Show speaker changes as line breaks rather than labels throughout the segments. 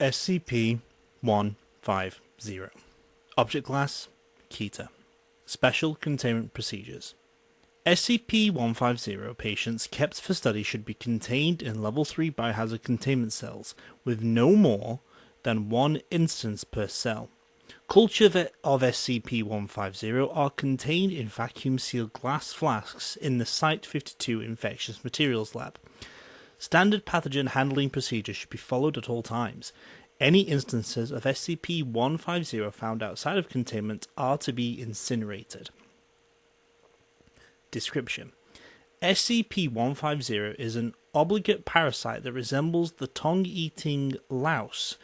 SCP-150. Object Class Keter. Special Containment Procedures. SCP-150 patients kept for study should be contained in Level 3 biohazard containment cells, with no more than one instance per cell. Culture of SCP-150 are contained in vacuum-sealed glass flasks in the Site-52 Infectious Materials Lab. Standard pathogen handling procedures should be followed at all times. Any instances of SCP-150 found outside of containment are to be incinerated. Description: SCP-150 is an obligate parasite that resembles the tongue-eating louse,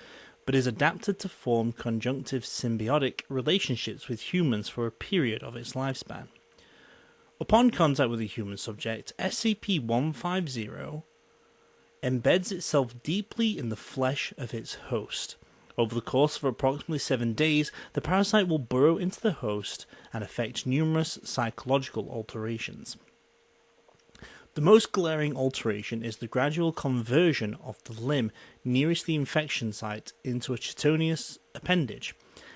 but is adapted to form conjunctive symbiotic relationships with humans for a period of its lifespan. Upon contact with a human subject, SCP-150 embeds itself deeply in the flesh of its host. Over the course of approximately 7 days, the parasite will burrow into the host and affect numerous psychological alterations. The most glaring alteration is the gradual conversion of the limb nearest the infection site into a chitinous appendage.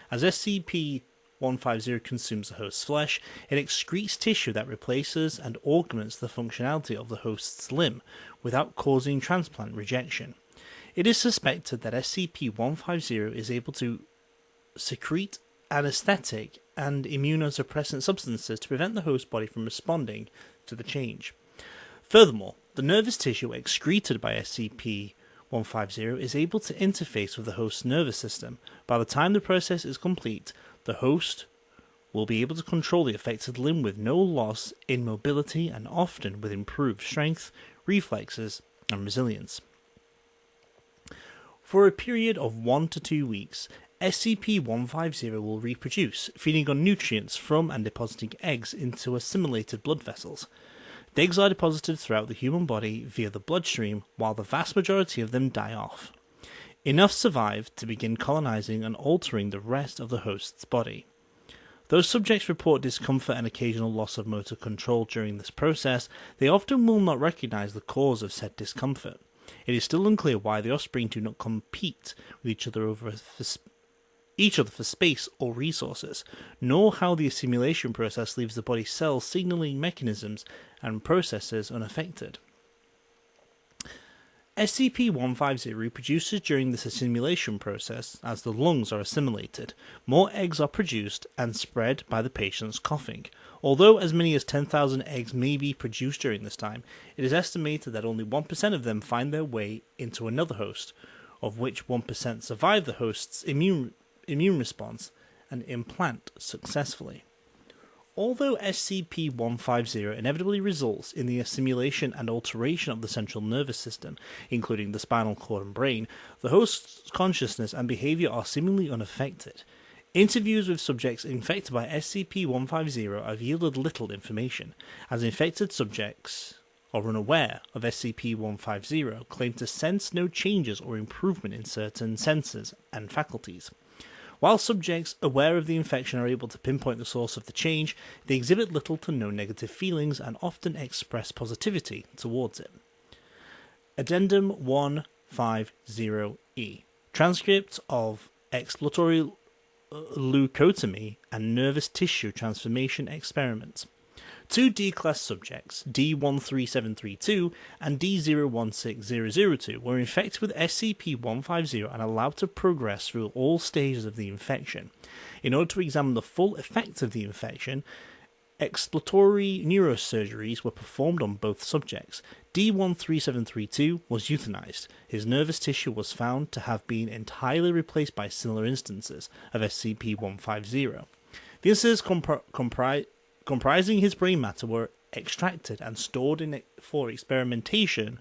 As SCP-150 consumes the host's flesh, it excretes tissue that replaces and augments the functionality of the host's limb, without causing transplant rejection. It is suspected that SCP-150 is able to secrete anesthetic and immunosuppressant substances to prevent the host body from responding to the change. Furthermore, the nervous tissue excreted by SCP-150 is able to interface with the host's nervous system. By the time the process is complete, the host will be able to control the affected limb with no loss in mobility and often with improved strength, reflexes, and resilience. For a period of 1 to 2 weeks, SCP-150 will reproduce, feeding on nutrients from and depositing eggs into assimilated blood vessels. The eggs are deposited throughout the human body via the bloodstream, while the vast majority of them die off. Enough survive to begin colonizing and altering the rest of the host's body. Though subjects report discomfort and occasional loss of motor control during this process, they often will not recognize the cause of said discomfort. It is still unclear why the offspring do not compete with each other for space or resources, nor how the assimilation process leaves the body's cell signaling mechanisms and processes unaffected. SCP-150 reproduces during this assimilation process as the lungs are assimilated. More eggs are produced and spread by the patient's coughing. Although as many as 10,000 eggs may be produced during this time, it is estimated that only 1% of them find their way into another host, of which 1% survive the host's immune response and implant successfully. Although SCP-150 inevitably results in the assimilation and alteration of the central nervous system, including the spinal cord and brain, the host's consciousness and behavior are seemingly unaffected. Interviews with subjects infected by SCP-150 have yielded little information, as infected subjects or unaware of SCP-150 claim to sense no changes or improvement in certain senses and faculties. While subjects aware of the infection are able to pinpoint the source of the change, they exhibit little to no negative feelings and often express positivity towards it. Addendum 150-E. Transcript of exploratory leucotomy and nervous tissue transformation experiments. 2 D-Class subjects, D13732 and D016002, were infected with SCP-150 and allowed to progress through all stages of the infection. In order to examine the full effect of the infection, exploratory neurosurgeries were performed on both subjects. D13732 was euthanized. His nervous tissue was found to have been entirely replaced by similar instances of SCP-150. The instances comprising his brain matter were extracted and stored for experimentation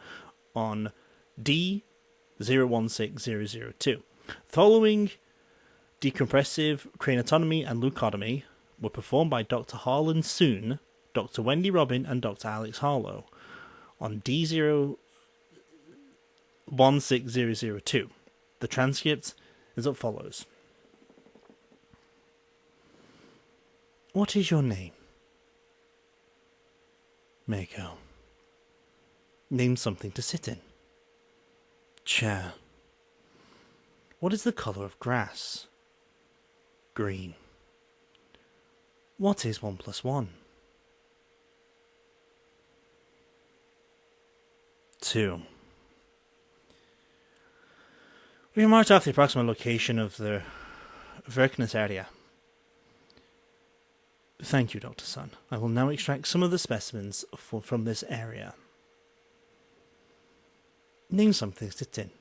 on D016002. Following decompressive craniotomy and leucotomy were performed by Dr. Harlan Soon, Dr. Wendy Robin, and Dr. Alex Harlow on D016002. The transcript is as follows. What is your name? Mako. Name something to sit in. Chair. What is the colour of grass? Green. What is 1 plus 1? 2. We have marked off the approximate location of the Verkness area. Thank you, Dr. Sun. I will now extract some of the specimens from this area. Name something to sit in.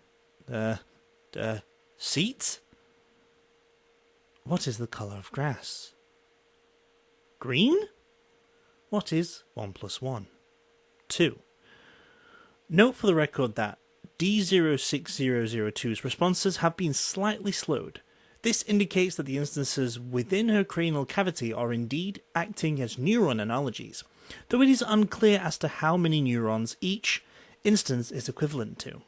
Seats? What is the colour of grass? Green? What is 1 plus 1? 2. Note for the record that D06002's responses have been slightly slowed. This indicates that the instances within her cranial cavity are indeed acting as neuron analogies, though it is unclear as to how many neurons each instance is equivalent to.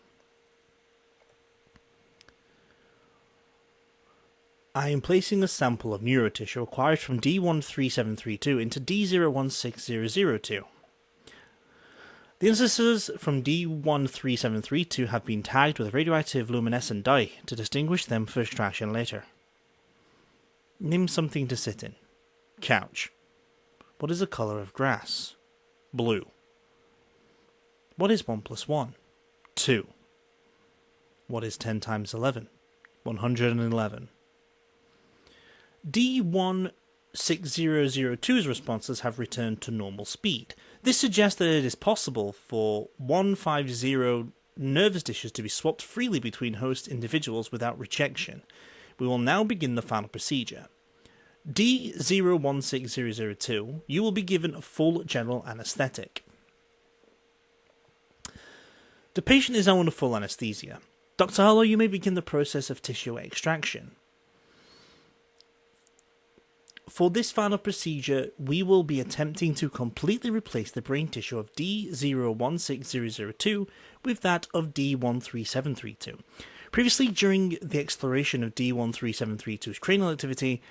I am placing a sample of neurotissue acquired from D13732 into D016002. The instances from D13732 have been tagged with radioactive luminescent dye to distinguish them for extraction later. Name something to sit in. Couch. What is the colour of grass? Blue. What is 1 plus 1? 2. What is 10 times 11? 111. D16002's responses have returned to normal speed. This suggests that it is possible for 150 nervous tissues to be swapped freely between host individuals without rejection. We will now begin the final procedure. D016002, you will be given a full general anaesthetic. The patient is now under full anaesthesia. Dr. Harlow, you may begin the process of tissue extraction. For this final procedure, we will be attempting to completely replace the brain tissue of D016002 with that of D13732. Previously, during the exploration of D13732's cranial activity,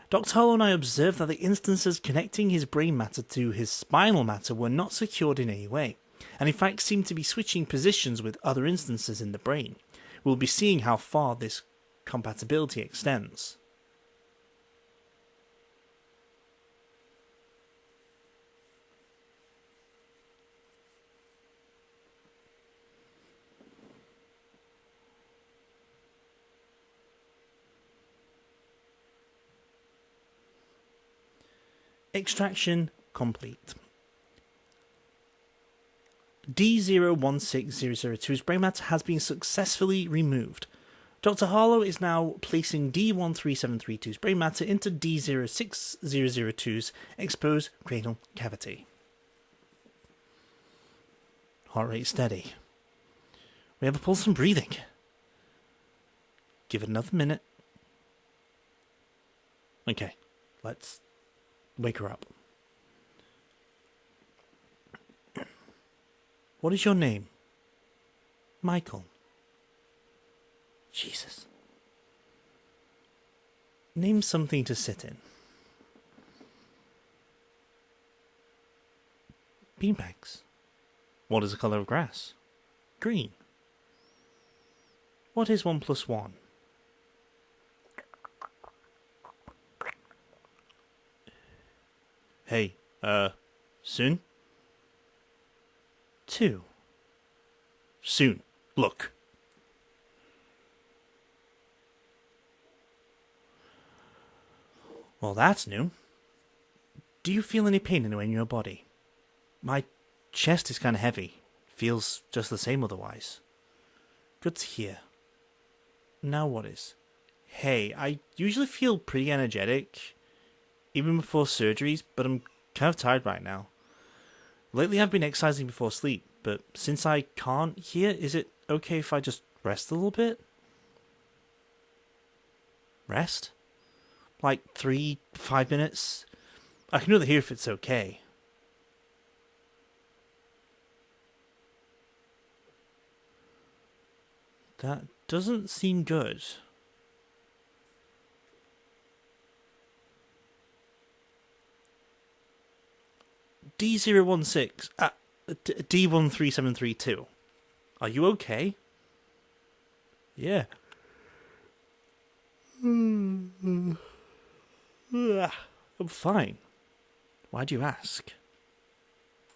Dr. Harlow and I observed that the instances connecting his brain matter to his spinal matter were not secured in any way, and in fact seemed to be switching positions with other instances in the brain. We'll be seeing how far this compatibility extends. Extraction complete. D016002's brain matter has been successfully removed. Dr. Harlow is now placing D13732's brain matter into D06002's exposed cranial cavity. Heart rate steady. We have a pulse and breathing. Give it another minute. Okay, let's wake her up. What is your name? Michael. Jesus. Name something to sit in. Beanbags. What is the colour of grass? Green. What is 1 plus 1? Hey, soon? 2. Soon. Look. Well, that's new. Do you feel any pain anywhere in your body? My chest is kind of heavy. Feels just the same otherwise. Good to hear. Now what is? Hey, I usually feel pretty energetic, even before surgeries, but I'm kind of tired right now. Lately I've been exercising before sleep, but since I can't hear, is it okay if I just rest a little bit? Rest? Like 3-5 minutes? I can really hear if it's okay. That doesn't seem good. D13732. Are you okay? Yeah. I'm fine. Why do you ask?